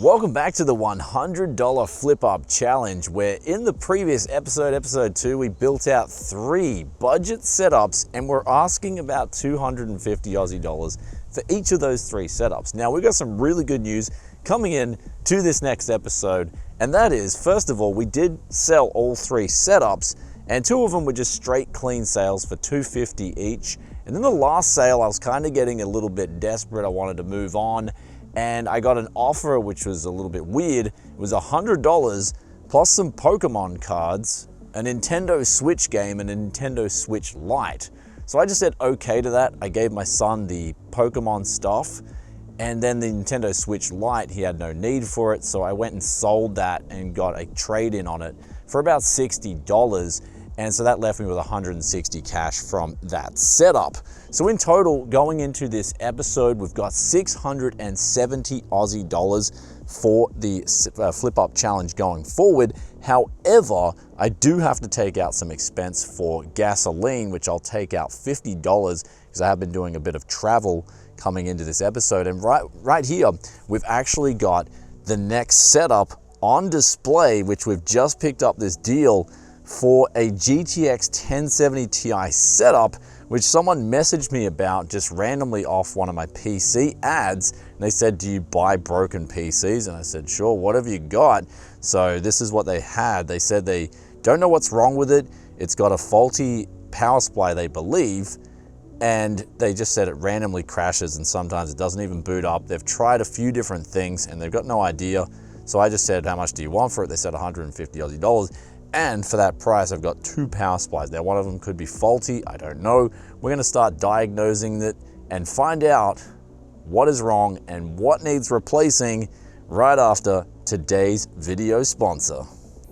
Welcome back to the $100 flip up challenge, where in the previous episode, episode 2, we built out 3 budget setups and we're asking about 250 Aussie dollars for each of those 3 setups. Now we've got some really good news coming in to this next episode, and that is, first of all, we did sell all 3 setups and 2 of them were just straight clean sales for $250 each. And then the last sale, I was kind of getting a little bit desperate. I wanted to move on. And I got an offer which was a little bit weird. It was $100 plus some Pokemon cards, a Nintendo Switch game, and a Nintendo Switch Lite. So I just said okay to that. I gave my son the Pokemon stuff, and then the Nintendo Switch Lite, he had no need for it, so I went and sold that and got a trade-in on it for about $60. And so that left me with 160 cash from that setup. So in total, going into this episode, we've got 670 Aussie dollars for the flip up challenge going forward. However, I do have to take out some expense for gasoline, which I'll take out $50 because I have been doing a bit of travel coming into this episode. And right here, we've actually got the next setup on display, which we've just picked up this deal for a GTX 1070 Ti setup, which someone messaged me about just randomly off one of my PC ads. And they said, do you buy broken PCs? And I said, sure, whatever you got. So this is what they had. They said they don't know what's wrong with it. It's got a faulty power supply, they believe. And they just said it randomly crashes and sometimes it doesn't even boot up. They've tried a few different things and they've got no idea. So I just said, how much do you want for it? They said 150 Aussie dollars. And for that price, I've got 2 power supplies. Now, one of them could be faulty, I don't know. We're gonna start diagnosing it and find out what is wrong and what needs replacing right after today's video sponsor.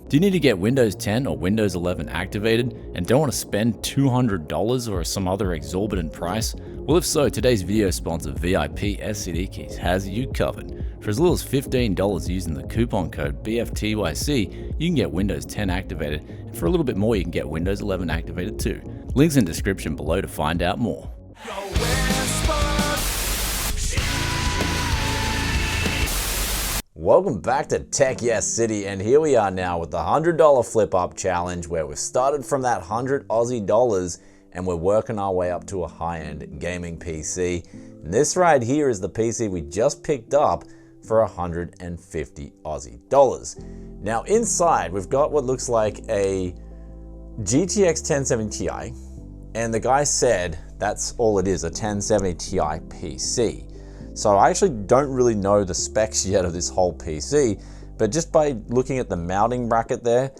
Do you need to get Windows 10 or Windows 11 activated and don't want to spend $200 or some other exorbitant price? Well, if so, today's video sponsor, VIP SCD Keys, has you covered. For as little as $15 using the coupon code BFTYC, you can get Windows 10 activated, and for a little bit more, you can get Windows 11 activated too. Links in the description below to find out more. Welcome back to Tech Yes City, and here we are now with the $100 flip up challenge, where we've started from that 100 Aussie dollars and we're working our way up to a high-end gaming PC. And this right here is the PC we just picked up for 150 Aussie dollars. Now inside, we've got what looks like a GTX 1070 Ti, and the guy said that's all it is, a 1070 Ti PC. So I actually don't really know the specs yet of this whole PC, but just by looking at the mounting bracket there,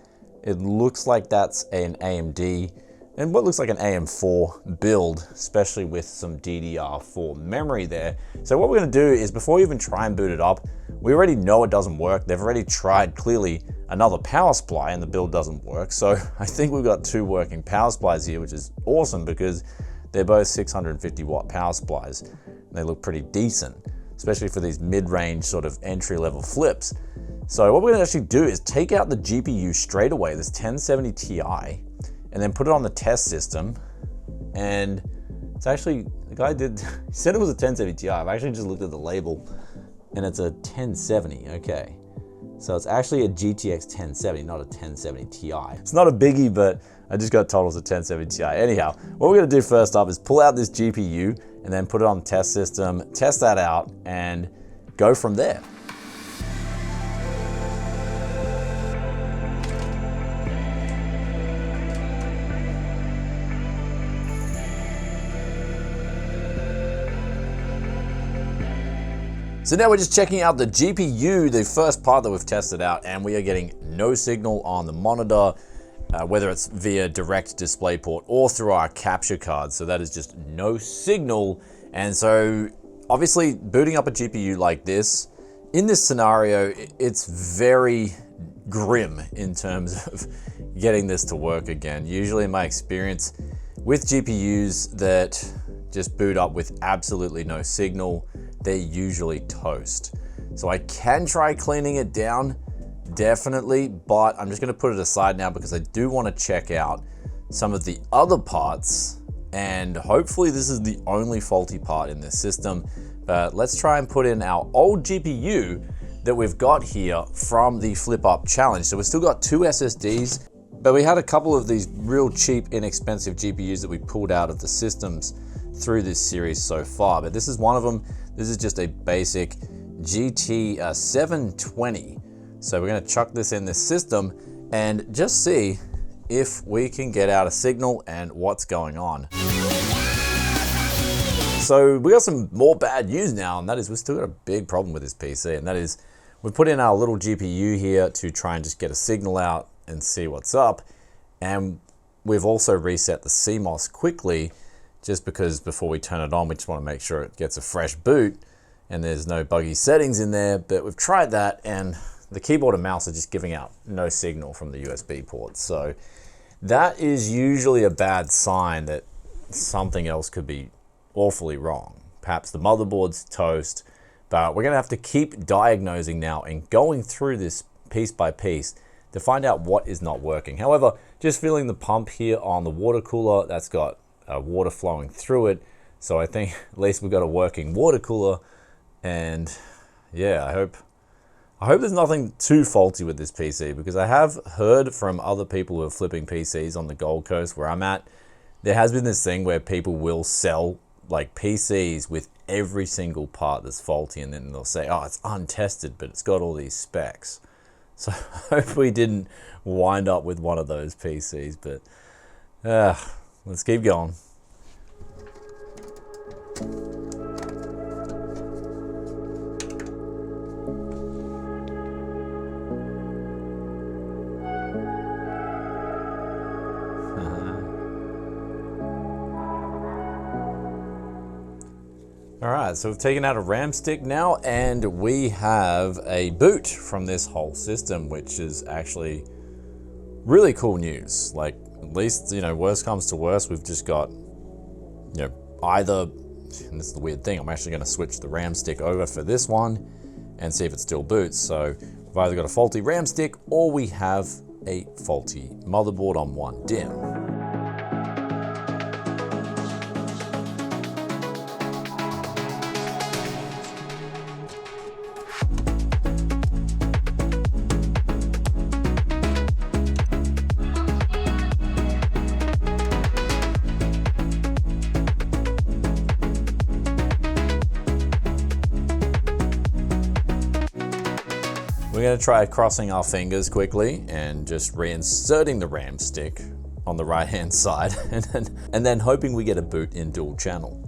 it looks like that's an AMD and what looks like an AM4 build, especially with some DDR4 memory there. So what we're gonna do is, before we even try and boot it up, we already know it doesn't work. They've already tried clearly another power supply and the build doesn't work. So I think we've got 2 working power supplies here, which is awesome because they're both 650 watt power supplies. They look pretty decent, especially for these mid-range sort of entry-level flips. So what we're gonna actually do is take out the GPU straight away, this 1070 Ti, and then put it on the test system. And it's actually, the guy he said it was a 1070 Ti. I've actually just looked at the label and it's a 1070, okay. So it's actually a GTX 1070, not a 1070 Ti. It's not a biggie, but I just got told it was a 1070 Ti. Anyhow, what we're gonna do first up is pull out this GPU and then put it on the test system, test that out, and go from there. So now we're just checking out the GPU, the first part that we've tested out, and we are getting no signal on the monitor, whether it's via direct DisplayPort or through our capture card. So that is just no signal. And so obviously booting up a GPU like this, in this scenario, it's very grim in terms of getting this to work again. Usually in my experience with GPUs that just boot up with absolutely no signal, they're usually toast. So I can try cleaning it down, definitely, but I'm just gonna put it aside now because I do wanna check out some of the other parts, and hopefully this is the only faulty part in this system. But let's try and put in our old GPU that we've got here from the flip up challenge. So we've still got 2 SSDs, but we had a couple of these real cheap, inexpensive GPUs that we pulled out of the systems through this series so far. But this is one of them. This is just a basic GT 720. So we're gonna chuck this in this system and just see if we can get out a signal and what's going on. So we got some more bad news now, and that is we've still got a big problem with this PC, and that is we put in our little GPU here to try and just get a signal out and see what's up. And we've also reset the CMOS quickly, just because before we turn it on, we just want to make sure it gets a fresh boot and there's no buggy settings in there. But we've tried that, and the keyboard and mouse are just giving out no signal from the USB ports. So that is usually a bad sign that something else could be awfully wrong. Perhaps the motherboard's toast, but we're gonna have to keep diagnosing now and going through this piece by piece to find out what is not working. However, just feeling the pump here on the water cooler, that's got water flowing through it. So I think at least we've got a working water cooler. And yeah, I hope there's nothing too faulty with this PC, because I have heard from other people who are flipping PCs on the Gold Coast where I'm at, there has been this thing where people will sell like PCs with every single part that's faulty, and then they'll say, oh, it's untested, but it's got all these specs. So I hope we didn't wind up with one of those PCs, but let's keep going. All right, so we've taken out a RAM stick now, and we have a boot from this whole system, which is actually really cool news. Like, at least, you know, worst comes to worst, we've just got, you know, either, and this is the weird thing, I'm actually gonna switch the RAM stick over for this one and see if it still boots. So we've either got a faulty RAM stick or we have a faulty motherboard on one DIMM. We're going to try crossing our fingers quickly and just reinserting the RAM stick on the right hand side and then hoping we get a boot in dual channel.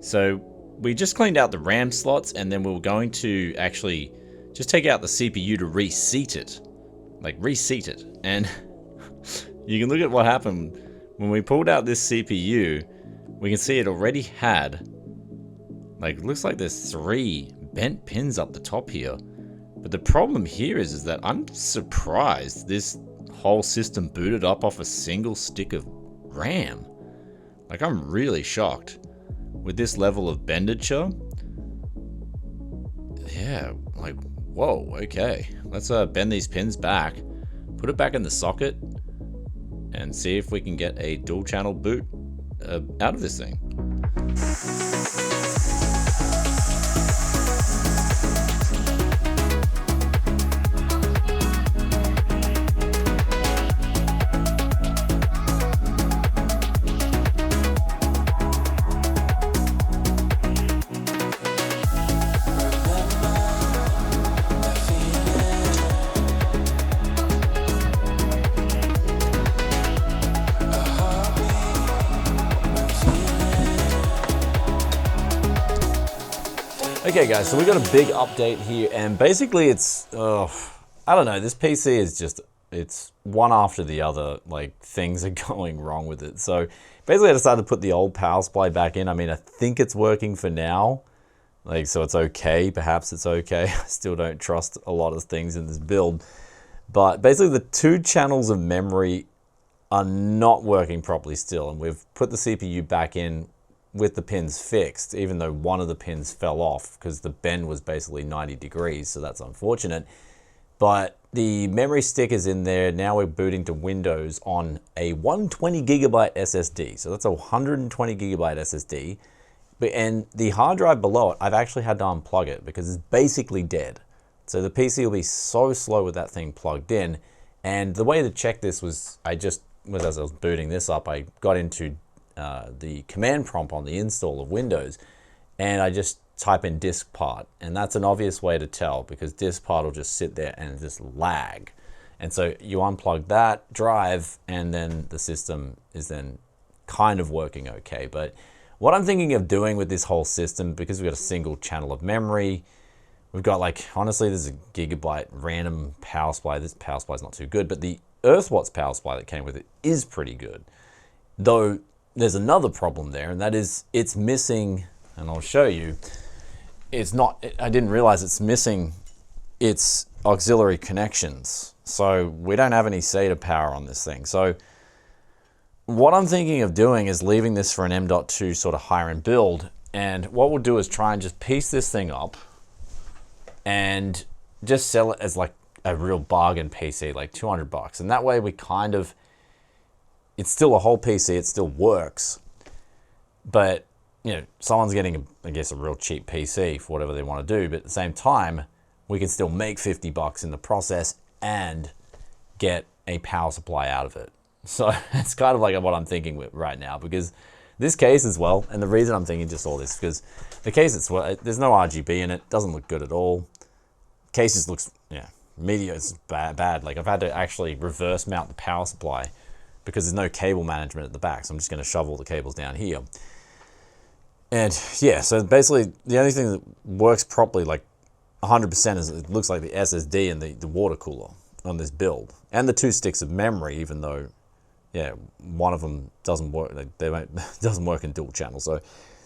So we just cleaned out the RAM slots, and then we were going to actually just take out the CPU to reseat it. Like, reseat it. And you can look at what happened. When we pulled out this CPU, we can see it already had, like, it looks like there's 3 bent pins up the top here. But the problem here is that I'm surprised this whole system booted up off a single stick of RAM. Like, I'm really shocked. With this level of benditure, yeah, like, whoa, okay. Let's bend these pins back, put it back in the socket, and see if we can get a dual channel boot out of this thing. Okay guys, so we got a big update here, and basically it's, I don't know, this PC is just, it's one after the other, like, things are going wrong with it. So basically I decided to put the old power supply back in. I mean, I think it's working for now, like, so it's okay, perhaps it's okay. I still don't trust a lot of things in this build. But basically the 2 channels of memory are not working properly still, and we've put the CPU back in with the pins fixed, even though one of the pins fell off because the bend was basically 90 degrees, so that's unfortunate. But the memory stick is in there. Now we're booting to Windows on a 120 gigabyte SSD. So that's a 120 gigabyte SSD. And the hard drive below it, I've actually had to unplug it because it's basically dead. So the PC will be so slow with that thing plugged in. And the way to check this was, as I was booting this up, I got into the command prompt on the install of Windows, and I just type in disk part, and that's an obvious way to tell because disk part will just sit there and just lag. And so you unplug that drive, and then the system is then kind of working okay. But what I'm thinking of doing with this whole system, because we've got a single channel of memory, we've got, like, honestly, there's a gigabyte random power supply. This power supply is not too good, but the Earthwatts power supply that came with it is pretty good. Though there's another problem there, and that is it's missing, and I'll show you, I didn't realize it's missing its auxiliary connections. So we don't have any SATA power on this thing. So what I'm thinking of doing is leaving this for an M.2 sort of higher end build. And what we'll do is try and just piece this thing up and just sell it as like a real bargain PC, like $200. And that way we kind of, it's still a whole PC, it still works, but you know, someone's getting, I guess, a real cheap PC for whatever they want to do, but at the same time, we can still make $50 in the process and get a power supply out of it. So it's kind of like what I'm thinking with right now, because this case as well, and the reason I'm thinking just all this, because the case, there's no RGB in it, doesn't look good at all. Case just looks, mediocre, it's bad. Like I've had to actually reverse mount the power supply because there's no cable management at the back, so I'm just going to shove all the cables down here. And yeah, so basically the only thing that works properly, like 100%, is it looks like the SSD and the water cooler on this build, and the 2 sticks of memory, even though, one of them doesn't work. Doesn't work in dual channel. So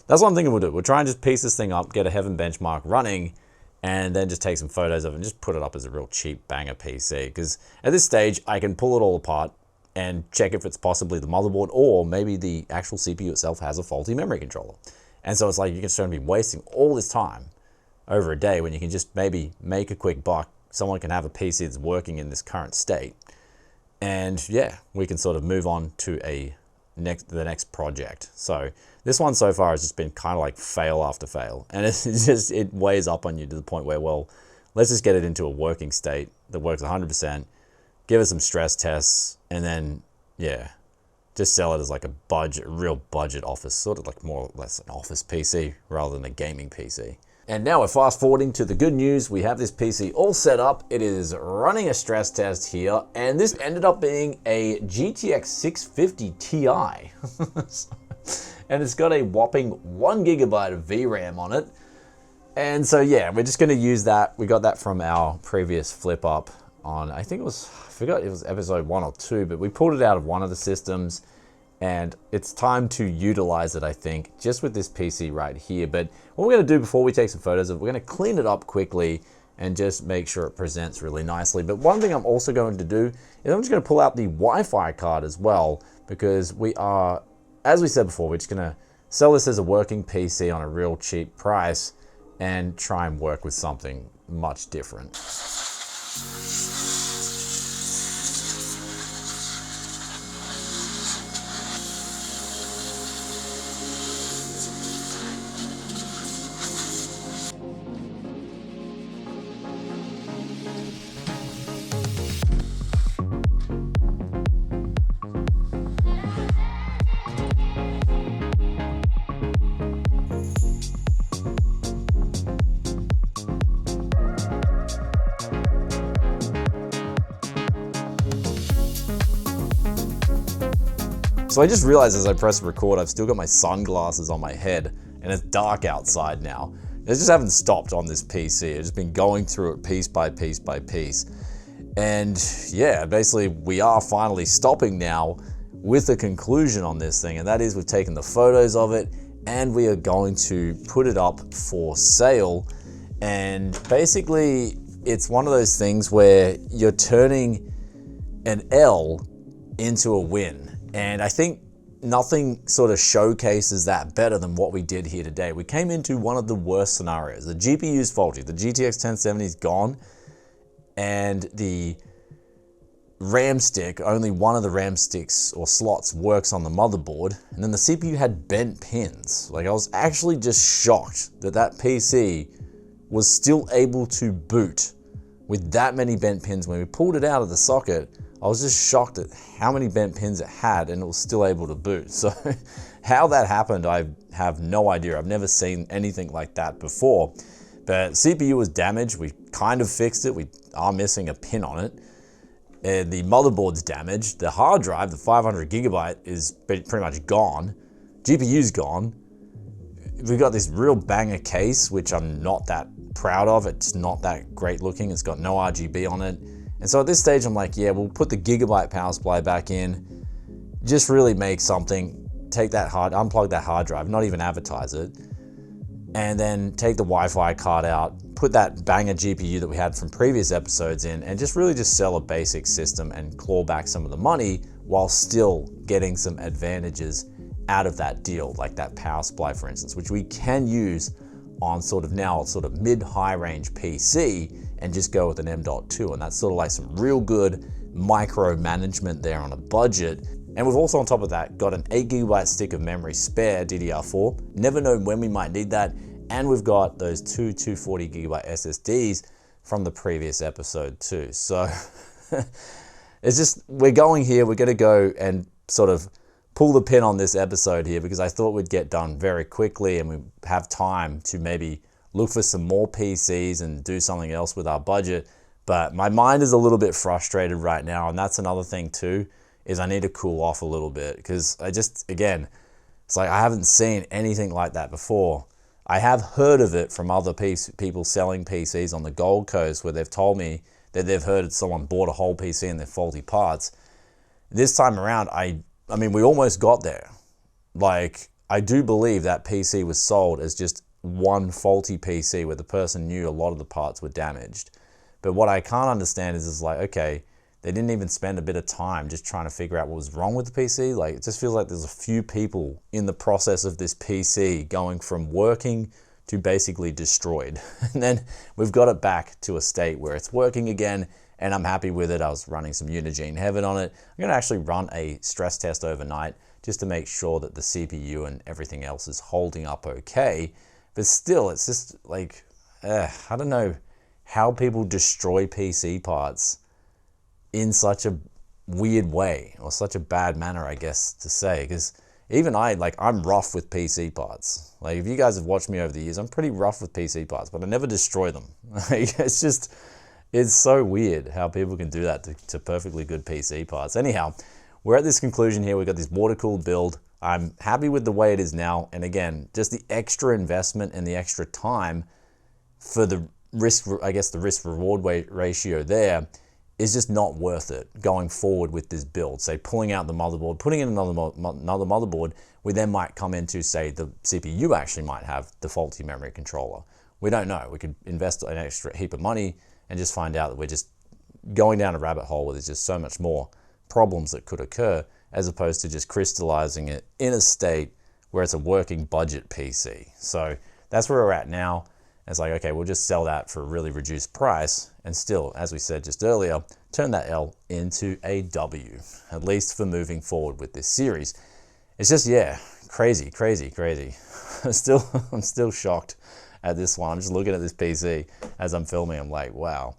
that's what I'm thinking we'll do. We'll try and just piece this thing up, get a Heaven benchmark running, and then just take some photos of it and just put it up as a real cheap banger PC. Because at this stage, I can pull it all apart and check if it's possibly the motherboard, or maybe the actual CPU itself has a faulty memory controller. And so it's like, you can certainly be wasting all this time over a day when you can just maybe make a quick buck. Someone can have a PC that's working in this current state. And yeah, we can sort of move on to the next project. So this one so far has just been kind of like fail after fail. And it weighs up on you to the point where, well, let's just get it into a working state that works 100%, give it some stress tests, and then, just sell it as like a real budget office, sort of like more or less an office PC rather than a gaming PC. And now we're fast forwarding to the good news. We have this PC all set up. It is running a stress test here, and this ended up being a GTX 650 Ti. And it's got a whopping 1 gigabyte of VRAM on it. And so yeah, we're just gonna use that. We got that from our previous flip up on, I think it was, I forgot it was episode 1 or 2, but we pulled it out of one of the systems, and it's time to utilize it, I think, just with this PC right here. But what we're gonna do before we take some photos of it, we're gonna clean it up quickly and just make sure it presents really nicely. But one thing I'm also going to do is I'm just gonna pull out the Wi-Fi card as well, because we are, as we said before, we're just gonna sell this as a working PC on a real cheap price and try and work with something much different. So I just realized as I press record, I've still got my sunglasses on my head, and it's dark outside now. I just haven't stopped on this PC. I've just been going through it piece by piece by piece. And yeah, basically we are finally stopping now with a conclusion on this thing, and that is we've taken the photos of it and we are going to put it up for sale. And basically it's one of those things where you're turning an L into a win. And I think nothing sort of showcases that better than what we did here today. We came into one of the worst scenarios. The GPU is faulty. The GTX 1070 is gone. And the RAM stick, only one of the RAM sticks or slots works on the motherboard. And then the CPU had bent pins. Like, I was actually just shocked that that PC was still able to boot with that many bent pins. When we pulled it out of the socket, I was just shocked at how many bent pins it had and it was still able to boot. So how that happened, I have no idea. I've never seen anything like that before. But CPU was damaged. We kind of fixed it. We are missing a pin on it. The motherboard's damaged. The hard drive, the 500 gigabyte, is pretty much gone. GPU's gone. We've got this real banger case, which I'm not that proud of. It's not that great looking. It's got no RGB on it. And so at this stage, I'm like, yeah, we'll put the gigabyte power supply back in, just really make something, unplug that hard drive, not even advertise it, and then take the Wi-Fi card out, put that banger GPU that we had from previous episodes in, and just really just sell a basic system and claw back some of the money while still getting some advantages out of that deal, like that power supply, for instance, which we can use on sort of mid-high range PC and just go with an M.2. And that's sort of like some real good micromanagement there on a budget. And we've also on top of that got an 8 gigabyte stick of memory spare DDR4. Never know when we might need that. And we've got those two 240 gigabyte SSDs from the previous episode too. So it's just, we're going here, we're gonna go and sort of pull the pin on this episode here because I thought we'd get done very quickly and we have time to maybe look for some more PCs and do something else with our budget. But my mind is a little bit frustrated right now, and that's another thing too, is I need to cool off a little bit because again, it's like I haven't seen anything like that before. I have heard of it from other people selling PCs on the Gold Coast where they've told me that they've heard someone bought a whole PC and they're faulty parts. This time around, I mean, we almost got there. Like, I do believe that PC was sold as just one faulty PC where the person knew a lot of the parts were damaged. But what I can't understand is like, okay, they didn't even spend a bit of time just trying to figure out what was wrong with the PC. Like, it just feels like there's a few people in the process of this PC going from working to basically destroyed. And then we've got it back to a state where it's working again, and I'm happy with it. I was running some Unigine Heaven on it. I'm gonna actually run a stress test overnight just to make sure that the CPU and everything else is holding up okay. But still, it's just like, I don't know how people destroy PC parts in such a weird way, or such a bad manner, I guess to say, because even I'm rough with PC parts. Like, if you guys have watched me over the years, I'm pretty rough with PC parts, but I never destroy them. Like, it's so weird how people can do that to perfectly good PC parts. Anyhow, we're at this conclusion here. We've got this water-cooled build. I'm happy with the way it is now. And again, just the extra investment and the extra time for the risk, I guess the risk-reward ratio there is just not worth it going forward with this build. Say, pulling out the motherboard, putting in another motherboard, we then might come into, say, the CPU actually might have the faulty memory controller. We don't know. We could invest an extra heap of money and just find out that we're just going down a rabbit hole where there's just so much more problems that could occur, as opposed to just crystallizing it in a state where it's a working budget PC. So that's where we're at now. It's like, okay, we'll just sell that for a really reduced price and still, as we said just earlier, turn that L into a W, at least for moving forward with this series. It's just, yeah, crazy. I'm still shocked at this one. I'm just looking at this PC as I'm filming. I'm like, wow,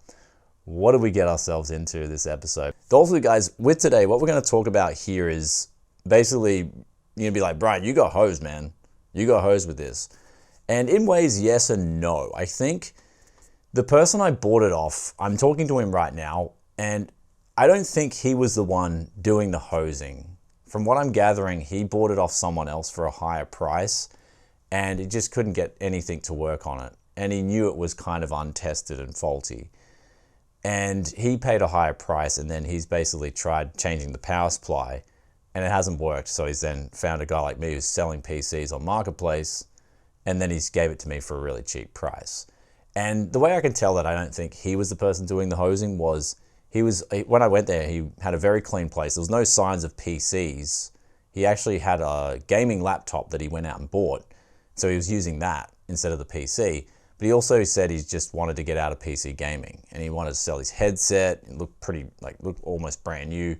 what did we get ourselves into this episode? Also, guys, with today, what we're going to talk about here is basically, you're going to be like, Brian, you got hosed, man. You got hosed with this. And in ways, yes and no. I think the person I bought it off, I'm talking to him right now, and I don't think he was the one doing the hosing. From what I'm gathering, he bought it off someone else for a higher price, and he just couldn't get anything to work on it. And he knew it was kind of untested and faulty. And he paid a higher price, and then he's basically tried changing the power supply, and it hasn't worked. So he's then found a guy like me who's selling PCs on Marketplace, and then he gave it to me for a really cheap price. And the way I can tell that I don't think he was the person doing the hosing was, when I went there, he had a very clean place. There was no signs of PCs. He actually had a gaming laptop that he went out and bought. So he was using that instead of the PC. But he also said he just wanted to get out of PC gaming, and he wanted to sell his headset. It looked looked almost brand new,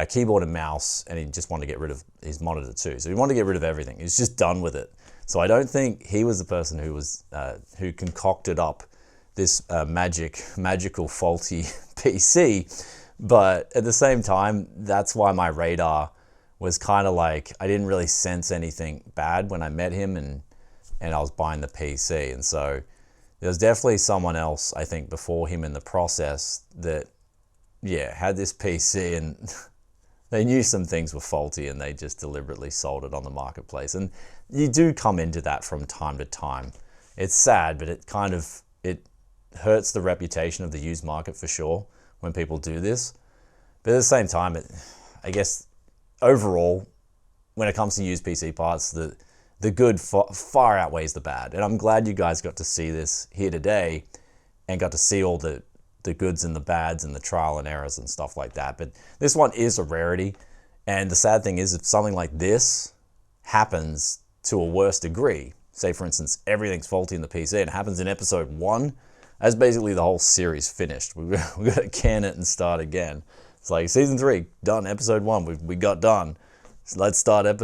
keyboard and mouse, and he just wanted to get rid of his monitor too. So he wanted to get rid of everything. He was just done with it. So I don't think he was the person who concocted up this magical faulty PC. But at the same time, that's why my radar was kind of like, I didn't really sense anything bad when I met him and I was buying the PC. And so there was definitely someone else, I think, before him in the process that, yeah, had this PC and they knew some things were faulty and they just deliberately sold it on the marketplace. And you do come into that from time to time. It's sad, but it hurts the reputation of the used market for sure when people do this. But at the same time, I guess overall, when it comes to used PC parts, the good far outweighs the bad. And I'm glad you guys got to see this here today and got to see all the goods and the bads and the trial and errors and stuff like that. But this one is a rarity. And the sad thing is, if something like this happens to a worse degree, say for instance, everything's faulty in the PC and it happens in episode 1, that's basically the whole series finished. We've got to can it and start again. It's like season 3, done, episode 1, we got done. So let's start the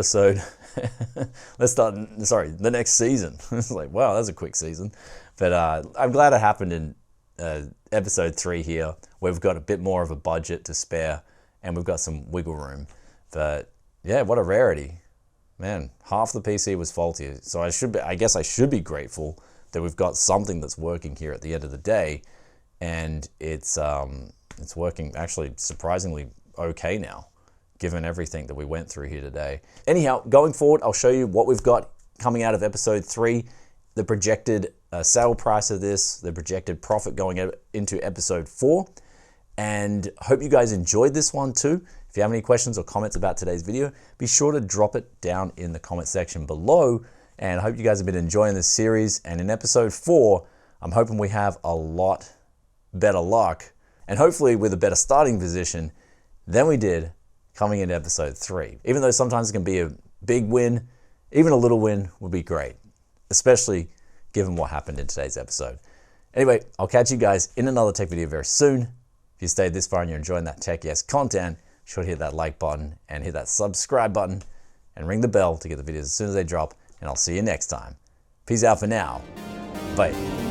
next season. It's like, wow, that's a quick season. But I'm glad it happened in episode 3 here, where we've got a bit more of a budget to spare and we've got some wiggle room. But yeah, what a rarity. Man, half the PC was faulty. So I guess I should be grateful that we've got something that's working here at the end of the day, and it's working actually surprisingly okay now, given everything that we went through here today. Anyhow, going forward, I'll show you what we've got coming out of episode 3, the projected sale price of this, the projected profit going into episode 4, and hope you guys enjoyed this one too. If you have any questions or comments about today's video, be sure to drop it down in the comment section below, and I hope you guys have been enjoying this series. And in episode 4, I'm hoping we have a lot better luck, and hopefully with a better starting position than we did coming into episode 3. Even though sometimes it can be a big win, even a little win would be great, especially given what happened in today's episode. Anyway, I'll catch you guys in another tech video very soon. If you stayed this far and you're enjoying that Tech Yes content, be sure to hit that like button and hit that subscribe button and ring the bell to get the videos as soon as they drop, and I'll see you next time. Peace out for now. Bye.